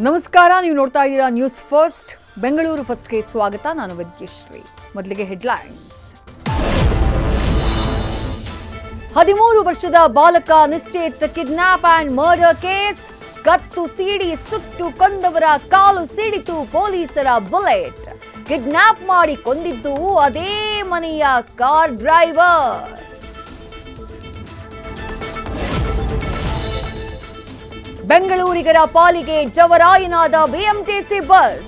ನಮಸ್ಕಾರ, ನೀವು ನೋಡ್ತಾ ಇದ್ದೀರಾ ನ್ಯೂಸ್ ಫಸ್ಟ್. ಬೆಂಗಳೂರು ಫಸ್ಟ್ಗೆ ಸ್ವಾಗತ. ನಾನು ವಿದ್ಯಶ್ರೀ. ಮೊದಲಿಗೆ ಹೆಡ್ಲೈನ್ಸ್. 13 ವರ್ಷದ ಬಾಲಕ ನಿಶ್ಚಿತ್ ಕಿಡ್ನಾಪ್ ಅಂಡ್ ಮರ್ಡರ್ ಕೇಸ್. ಕತ್ತು ಸೀಡಿ ಸುಟ್ಟು ಕೊಂದವರ ಕಾಲು ಸೀಡಿತು ಪೊಲೀಸರ ಬುಲೆಟ್. ಕಿಡ್ನಾಪ್ ಮಾಡಿ ಕೊಂದಿದ್ದು ಅದೇ ಮನೆಯ ಕಾರ್ ಡ್ರೈವರ್. ಬೆಂಗಳೂರಿಗರ ಪಾಲಿಗೆ ಜವರಾಯನಾದ ಬಿಎಂಟಿಸಿ ಬಸ್.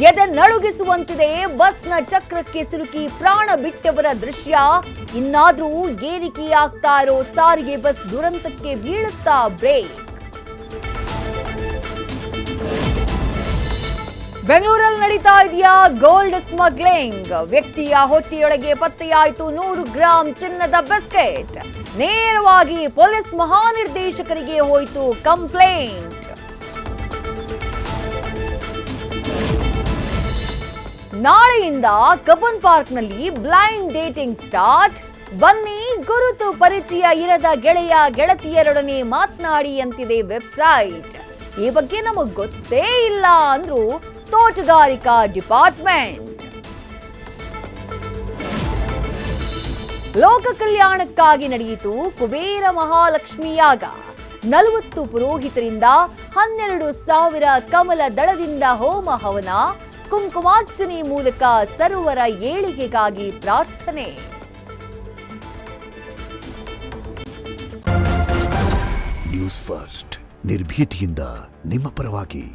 ಎದೆ ನಡುಗಿಸುವಂತಿದೆ ಬಸ್ನ ಚಕ್ರಕ್ಕೆ ಸಿಲುಕಿ ಪ್ರಾಣ ಬಿಟ್ಟವರ ದೃಶ್ಯ. ಇನ್ನಾದ್ರೂ ಏರಿಕೆಯಾಗ್ತಾ ಇರೋ ಸಾರಿಗೆ ಬಸ್ ದುರಂತಕ್ಕೆ ಬೀಳುತ್ತಾ ಬ್ರೇಕ್. ಬೆಂಗಳೂರಲ್ಲಿ ನಡೀತಾ ಇದೆಯಾ ಗೋಲ್ಡ್ ಸ್ಮಗ್ಲಿಂಗ್. ವ್ಯಕ್ತಿಯ ಹೊಟ್ಟೆಯೊಳಗೆ ಪತ್ತೆಯಾಯಿತು 100 ಗ್ರಾಂ ಚಿನ್ನದ ಬಿಸ್ಕೆಟ್. ನೇರವಾಗಿ ಪೊಲೀಸ್ ಮಹಾನಿರ್ದೇಶಕರಿಗೆ ಹೋಯಿತು ಕಂಪ್ಲೇಂಟ್. ನಾಳೆಯಿಂದ ಕಬ್ಬನ್ ಪಾರ್ಕ್ನಲ್ಲಿ ಬ್ಲೈಂಡ್ ಡೇಟಿಂಗ್ ಸ್ಟಾರ್ಟ್. ಬನ್ನಿ, ಗುರುತು ಪರಿಚಯ ಇರದ ಗೆಳೆಯ ಗೆಳತಿಯರೊಡನೆ ಮಾತನಾಡಿ ಅಂತಿದೆ ವೆಬ್ಸೈಟ್. ಈ ಬಗ್ಗೆ ನಮಗ್ ಗೊತ್ತೇ ಇಲ್ಲ ಅಂದ್ರು ತೋಟಗಾರಿಕಾ ಡಿಪಾರ್ಟ್ಮೆಂಟ್. ಲೋಕ ಕಲ್ಯಾಣಕ್ಕಾಗಿ ನಡೆಯಿತು ಕುಬೇರ ಮಹಾಲಕ್ಷ್ಮಿ ಯಾಗ. 40 ಪುರೋಹಿತರಿಂದ 12,000 ಕಮಲ ದಳದಿಂದ ಹೋಮ ಹವನ. ಕುಂಕುಮಾರ್ಚನೆ ಮೂಲಕ ಸರ್ವರ ಏಳಿಗೆಗಾಗಿ ಪ್ರಾರ್ಥನೆ. ನ್ಯೂಸ್ ಫಸ್ಟ್, ನಿರ್ಭೀತಿಯಿಂದ ನಿಮ್ಮ ಪರವಾಗಿ.